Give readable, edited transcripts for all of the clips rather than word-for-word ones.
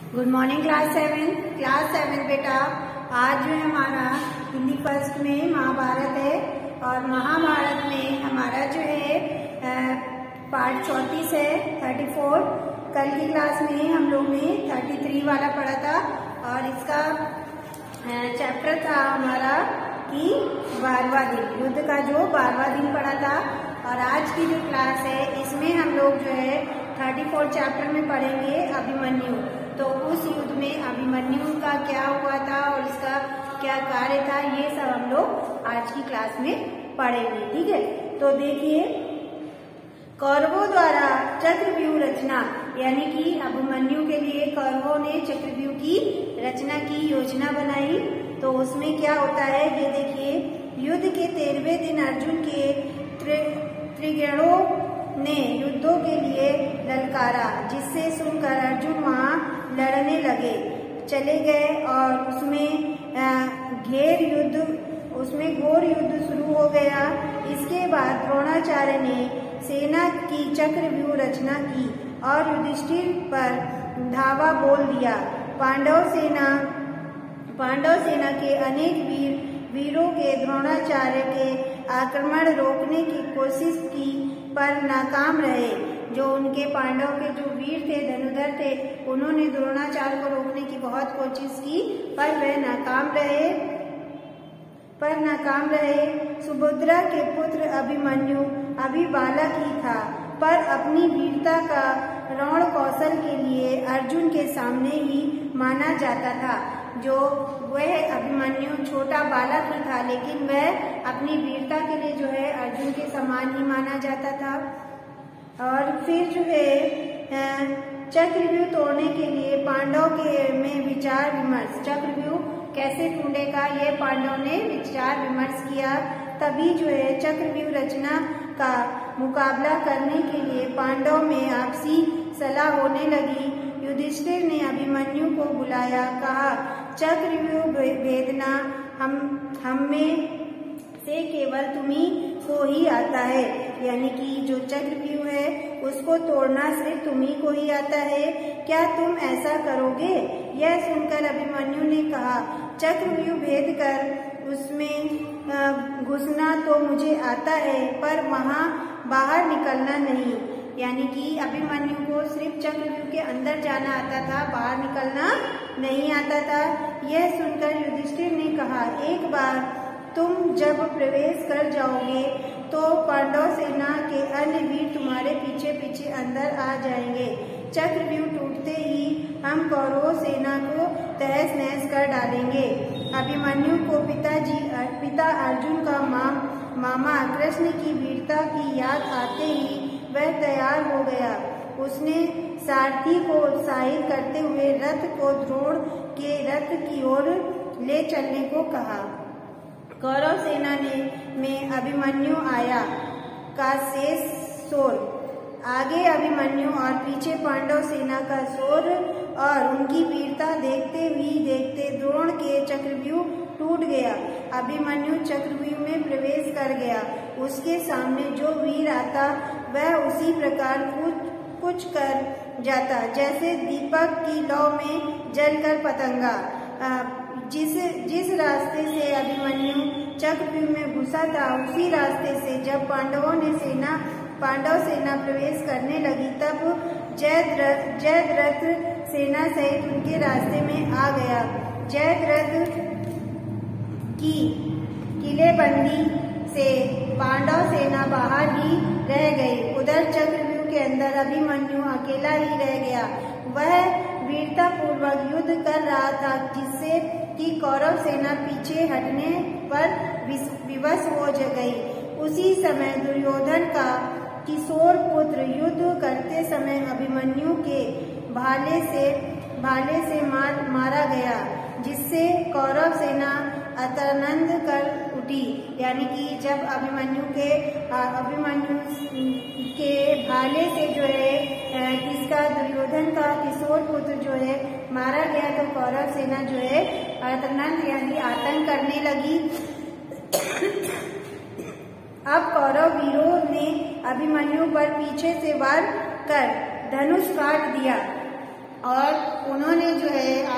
Good morning class seven बेटा। आज जो है हमारा हिंदी फर्स्ट में महाभारत है और महाभारत में हमारा जो है पार्ट 34 है 34। कल की क्लास में हम लोग ने 33 वाला पढ़ा था और इसका चैप्टर था हमारा कि 12वां दिन, युद्ध का जो 12वां दिन पढ़ा था। और आज की जो क्लास है इसमें हम लोग जो है 34 चैप्टर में पढ़ेंगे अभिमन्यु। तो उस युद्ध में अभिमन्यु का क्या हुआ था और इसका क्या कार्य था, ये सब हम लोग आज की क्लास में पढ़ेंगे। ठीक है, तो देखिए, कौरवों द्वारा चक्रव्यूह रचना, यानी कि अभिमन्यु के लिए कौरवों ने चक्रव्यूह की रचना की योजना बनाई। तो उसमें क्या होता है ये देखिए, युद्ध के 13वें दिन अर्जुन के त्रिगणों ने युद्धों के लिए ललकारा, जिससे सुनकर अर्जुन वहां लड़ने चले गए और उसमें घोर युद्ध शुरू हो गया। इसके बाद द्रोणाचार्य ने सेना की चक्रव्यूह रचना की और युधिष्ठिर पर धावा बोल दिया। पांडव सेना के अनेक वीरों के द्रोणाचार्य के आक्रमण रोकने की कोशिश की पर नाकाम रहे। जो उनके पांडव के जो वीर थे, धनुधर थे, उन्होंने द्रोणाचार्य को रोकने की बहुत कोशिश की पर वे नाकाम रहे। सुभद्रा के पुत्र अभिमन्यु अभी बालक ही था, पर अपनी वीरता का रण कौशल के लिए अर्जुन के सामने ही माना जाता था। जो वह अभिमन्यु छोटा बालक ही था, लेकिन वह अपनी वीरता के लिए जो है अर्जुन के समान ही माना जाता था। और फिर जो है चक्रव्यूह तोड़ने के लिए पांडव के में विचार विमर्श, चक्रव्यूह कैसे टूटेगा ये पांडव ने विचार विमर्श किया। तभी जो है चक्रव्यूह रचना का मुकाबला करने के लिए पांडव में आपसी सलाह होने लगी। युधिष्ठिर ने अभिमन्यु को बुलाया, कहा, चक्रव्यूह भेदना हम में से केवल तुम्ही को ही आता है, यानी कि जो चक्रव्यूह है उसको तोड़ना सिर्फ तुम्ही को ही आता है। क्या तुम ऐसा करोगे? यह सुनकर अभिमन्यु ने कहा, चक्रव्यूह भेद कर उसमें घुसना तो मुझे आता है, पर वहां बाहर निकलना नहीं। यानी कि अभिमन्यु को सिर्फ चक्रव्यूह के अंदर जाना आता था, बाहर निकलना नहीं आता था। यह सुनकर युधिष्ठिर ने कहा, एक बार तुम जब प्रवेश कर जाओगे तो पांडव सेना के अन्य वीर तुम्हारे पीछे पीछे अंदर आ जाएंगे। चक्रव्यूह टूटते ही हम कौरव सेना को तहस नहस कर डालेंगे। अभिमन्यु को पिता अर्जुन का मामा कृष्ण की वीरता की याद आते ही वह तैयार हो गया। उसने सारथी को उत्साहित करते हुए रथ को द्रोण के रथ की ओर ले चलने को कहा। कौरव सेना में अभिमन्यु आया का शेष शोर, आगे अभिमन्यु और पीछे पांडव सेना का शोर, और उनकी वीरता देखते द्रोण के चक्रव्यूह टूट गया। अभिमन्यु चक्रव्यूह में प्रवेश कर गया। उसके सामने जो वीर आता वह उसी प्रकार कुछ कर जाता, जैसे दीपक की लौ में जलकर पतंगा। जिस रास्ते से अभिमन्यु चक्रव्यूह में घुसा था, उसी रास्ते से जब पांडव सेना प्रवेश करने लगी, तब जयद्रथ सेना सहित उनके रास्ते में आ गया। जयद्रथ की किलेबंदी से पांडव सेना बाहर ही रह गई। उधर चक्रव्यूह के अंदर अभिमन्यु अकेला ही रह गया। वह वीरता पूर्वक युद्ध कर रहा था, जिससे कि कौरव सेना पीछे हटने पर विवश हो गई। उसी समय दुर्योधन का किशोर पुत्र युद्ध करते समय अभिमन्यु के भाले से मारा गया, जिससे कौरव सेना अतरनंद कर उठी। यानी कि जब अभिमन्यु के भाले से जो है किसका, दुर्योधन का किशोर पुत्र जो है मारा गया, तो कौरव सेना जो है अतरनंद यानी आतंक करने लगी। अब कौरव वीरों ने अभिमन्यु पर पीछे से वार कर धनुष काट दिया और उन्होंने जो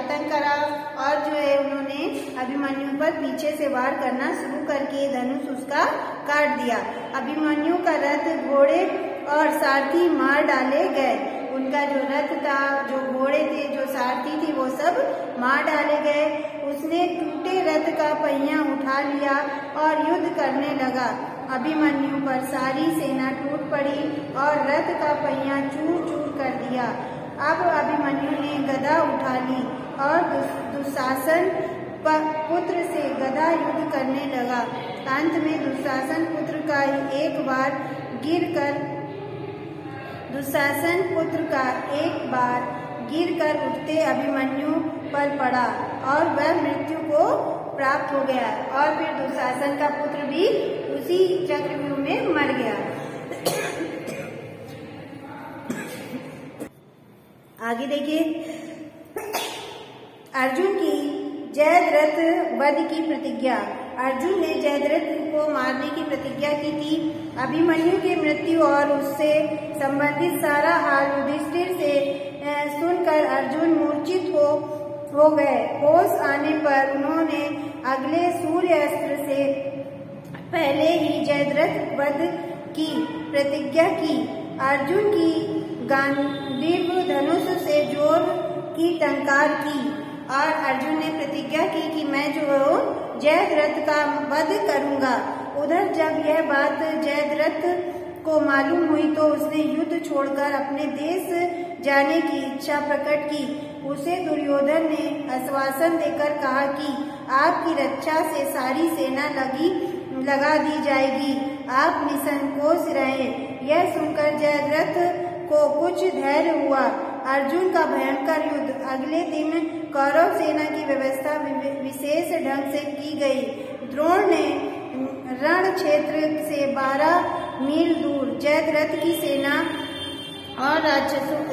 आतंक करा और जो है उन्होंने अभिमन्यु पर पीछे से वार करना शुरू करके धनुष उसका काट दिया। अभिमन्यु का रथ, घोड़े और सारथी मार डाले गए। उनका जो रथ था, जो घोड़े थे, जो सारथी थी, वो सब मार डाले गए। उसने टूटे रथ का पहिया उठा लिया और युद्ध करने लगा। अभिमन्यु पर सारी सेना टूट पड़ी और रथ का पहिया चूर चूर कर दिया। अब अभिमन्यु ने गदा उठा ली और दुशासन पुत्र से गदा युद्ध करने लगा। अंत में दुशासन पुत्र का एक बार गिरकर उठते अभिमन्यु पर पड़ा और वह मृत्यु को प्राप्त हो गया और फिर दुशासन का पुत्र भी उसी चक्रव्यूह में मर गया। आगे देखिए, अर्जुन की जयद्रथ वध की प्रतिज्ञा। अर्जुन ने जयद्रथ को मारने की प्रतिज्ञा की थी। अभिमन्यु की मृत्यु और उससे संबंधित सारा हाल युधिष्ठिर से सुनकर अर्जुन मूर्छित हो गए। होश आने पर उन्होंने अगले सूर्यास्त्र से पहले ही जयद्रथ वध की प्रतिज्ञा की। अर्जुन की गांडीव धनुष से जोर की टंकार की और अर्जुन ने प्रतिज्ञा की कि मैं जो जयद्रथ का वध करूंगा। उधर जब यह बात जयद्रथ को मालूम हुई तो उसने युद्ध छोड़कर अपने देश जाने की इच्छा प्रकट की। उसे दुर्योधन ने आश्वासन देकर कहा कि आपकी रक्षा से सारी सेना लगा दी जाएगी, आप निसंकोच रहें। यह सुनकर जयद्रथ को कुछ धैर्य हुआ। अर्जुन का भयंकर युद्ध। अगले दिन कौरव सेना की व्यवस्था विशेष ढंग से की गई। द्रोण ने रण क्षेत्र से 12 मील दूर जयद्रथ की सेना और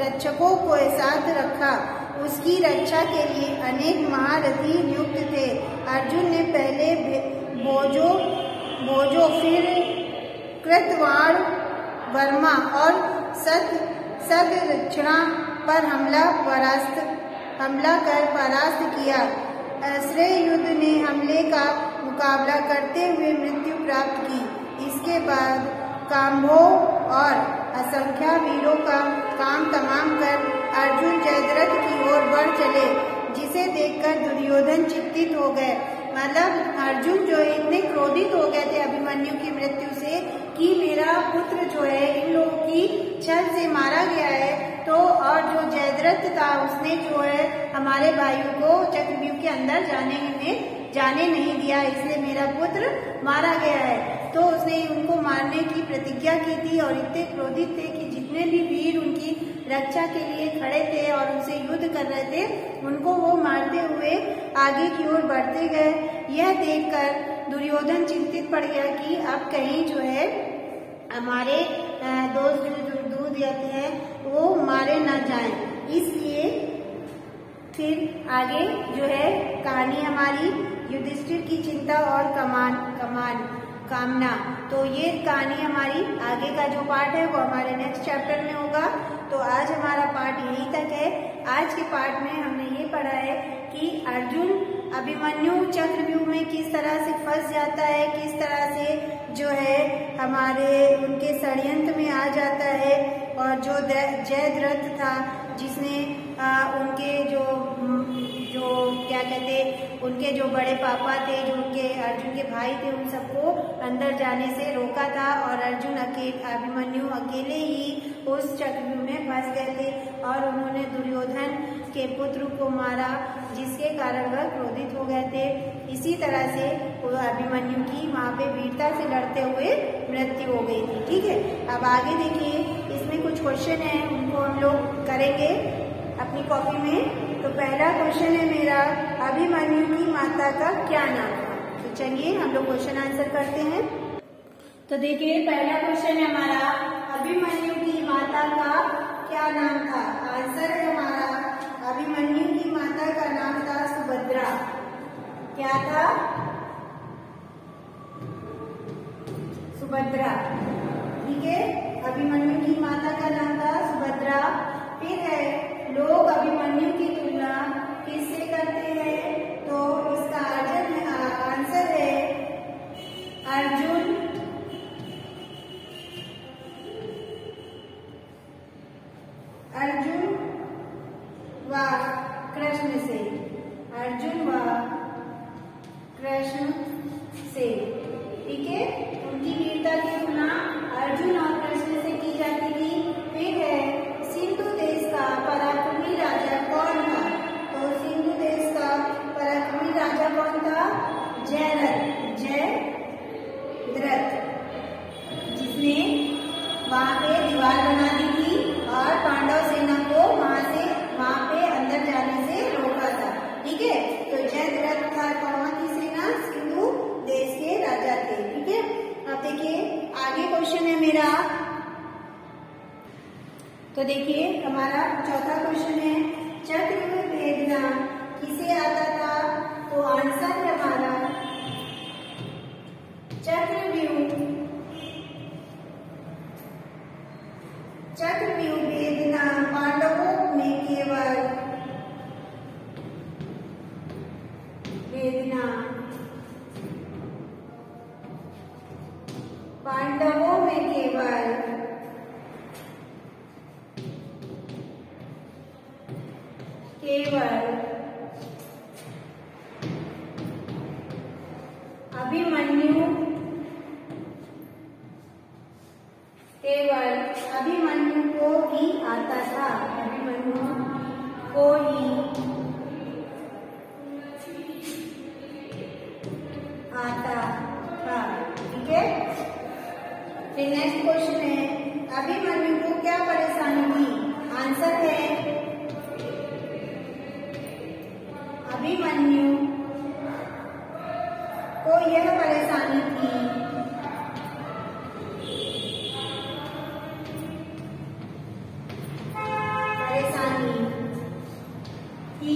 रक्षकों को साथ रखा। उसकी रक्षा के लिए अनेक महारथी नियुक्त थे। अर्जुन ने पहले भोजो फिर कृतवाण, वर्मा और सदक्षिणा पर हमला कर परास्त किया। श्रेय युद्ध ने हमले का मुकाबला करते हुए मृत्यु प्राप्त की। इसके बाद काम्भो और असंख्या वीरों का काम तमाम कर अर्जुन जयद्रथ की ओर बढ़ चले, जिसे देखकर दुर्योधन चिंतित हो गए। मतलब अर्जुन जो इतने क्रोधित हो गए थे अभिमन्यु की मृत्यु से कि मेरा पुत्र जो है इन लोगों की छल से मारा गया है, तो और जो जयद्रथ था उसने जो है हमारे भाइयों को चक्रव्यूह के अंदर जाने नहीं दिया, इसलिए मेरा पुत्र मारा गया है। तो उसने उनको मारने की प्रतिज्ञा की थी और इतने क्रोधित थे कि जितने भी वीर उनकी रक्षा के लिए खड़े थे और उनसे युद्ध कर रहे थे, उनको वो मारते हुए आगे की ओर बढ़ते गए। यह देखकर दुर्योधन चिंतित पड़ गया कि अब कहीं जो है हमारे दोस्त जो दूध जाते हैं वो मारे न जाएं। इसलिए फिर आगे जो है कहानी हमारी युधिष्ठिर की चिंता और कामना। तो ये कहानी हमारी आगे का जो पार्ट है वो हमारे नेक्स्ट चैप्टर में होगा। तो आज हमारा पार्ट यहीं तक है। आज के पार्ट में हमने ये पढ़ा है कि अर्जुन अभिमन्यु चक्रव्यूह में किस तरह से फंस जाता है, किस तरह से जो है हमारे उनके षड्यंत्र में आ जाता है, और जो जयद्रथ था जिसने उनके जो क्या कहते उनके जो बड़े पापा थे, जो उनके अर्जुन के भाई थे, उन सबको अंदर जाने से रोका था और अर्जुन अभिमन्यु अकेले ही उस चक्रव्यूह में फंस गए थे और उन्होंने दुर्योधन के पुत्र को मारा, जिसके कारण वह क्रोधित हो गए थे। इसी तरह से अभिमन्यु की वहाँ पे वीरता से लड़ते हुए मृत्यु हो गई थी। ठीक है, अब आगे देखिए, इसमें कुछ क्वेश्चन है, उनको हम लोग करेंगे अपनी कॉपी में। तो पहला क्वेश्चन है मेरा, अभिमन्यु की माता का क्या नाम था? तो चलिए हम लोग क्वेश्चन आंसर करते हैं। तो देखिए पहला क्वेश्चन है हमारा, अभिमन्यु की माता का क्या नाम था? आंसर है हमारा, अभिमन्यु की माता का नाम था सुभद्रा। क्या था? सुभद्रा। ठीक है, अभिमन्यु की माता का नाम था सुभद्रा। फिर है, लोग अभिमन्यु की तुलना किससे व कृष्ण से, अर्जुन व कृष्ण से। ठीक है, उनकी वीरता की तुलना अर्जुन और कृष्ण से की जाती थी। फिर है सिंधु देश का पराक्रमी राजा कौन था? तो सिंधु देश का पराक्रमी राजा कौन था? जयद्रथ, जिसने वहां पे दीवार बना दी थी और पांडव सेना को वहां पे अंदर जाने से रोका था। ठीक है, तो जयद्रथ था कौन की सेना? सिंधु देश के राजा थे। ठीक है, अब देखिए आगे क्वेश्चन है मेरा। तो देखिए हमारा चौथा क्वेश्चन है, चक्रव्यूह भेदना किसे आता था? तो आंसर है हमारा चक्रव्यूह भेदना पांडवों में केवल अभिमन्यु को ही आता था, अभिमन्यु को ही आता था। ठीक है, फिर नेक्स्ट क्वेश्चन है, अभिमन्यु को क्या परेशानी थी? आंसर है अभिमन्यु को यह परेशानी थी कि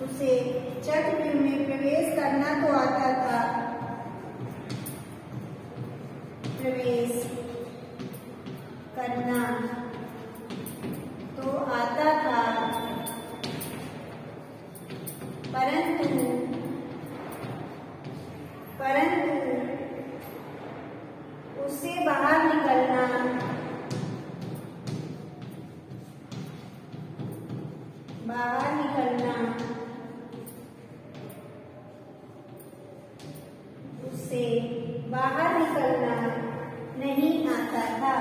उसे चक्रव्यूह में प्रवेश करना तो आता था, प्रवेश करना तो आता था, परंतु उससे बाहर निकलना नहीं आता था।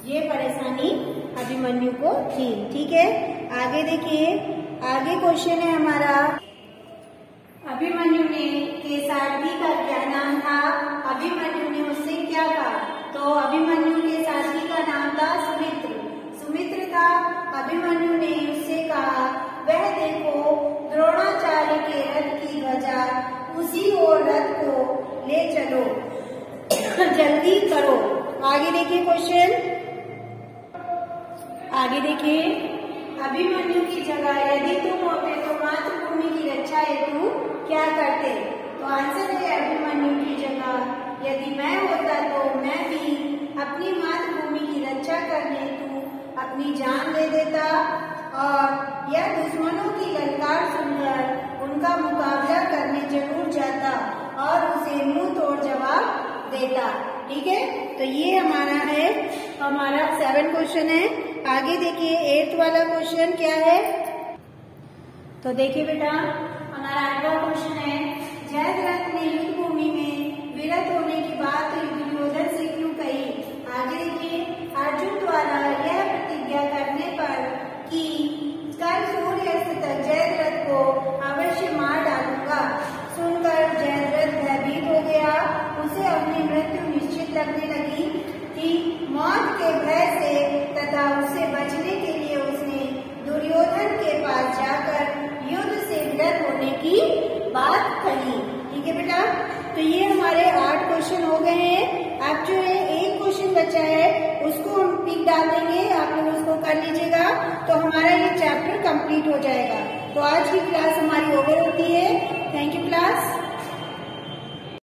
ये परेशानी अभिमन्यु को थी। ठीक है, आगे देखिए, आगे क्वेश्चन है हमारा, अभिमन्यु ने केसारथी का क्या नाम था? अभिमन्यु ने उससे क्या कहा? तो अभिमन्यु के सारथी का नाम था सुमित्र था। अभिमन्यु ने उससे कहा, वह देखो द्रोणाचार्य के रथ की ध्वजा, उसी ओर रथ को ले चलो, जल्दी करो। आगे देखिए क्वेश्चन, आगे देखिए, अभिमन्यु की जगह यदि तुम होते तो मातृभूमि की रक्षा हेतु क्या करते? तो आंसर है अभिमन्यु की जगह यदि मैं होता तो मैं भी अपनी मातृभूमि की रक्षा करने हेतु अपनी जान दे देता और यह दुश्मनों की ललकार सुनकर उनका मुकाबला करने जरूर जाता और उसे मुंह तोड़ जवाब देता। ठीक है, तो ये हमारा 7 क्वेश्चन है। आगे देखिए 8th वाला क्वेश्चन क्या है? तो देखिए बेटा, हमारा 8वां क्वेश्चन है, जयद्रथ ने युद्ध भूमि में विरत होने की बात दुर्योधन से क्यों कही? आगे देखिए, अर्जुन द्वारा यह प्रतिज्ञा करने पर कि कल सूर्यास्त तक जयद्रथ को अवश्य मार डालूंगा, सुनकर जयद्रथ भयभीत हो गया। उसे अपनी मृत्यु निश्चित लगने लगी थी। मौत के भय से तथा उससे बचने के लिए उसने दुर्योधन के पास जाकर युद्ध से विरत होने की बात कही। ठीक है बेटा, तो ये हमारे 8 क्वेश्चन हो गए हैं। अब जो है एक क्वेश्चन बचा डाल देंगे, आप लोग उसको कर लीजिएगा तो हमारा ये चैप्टर कंप्लीट हो जाएगा। तो आज की क्लास हमारी ओवर होती है। Thank you class.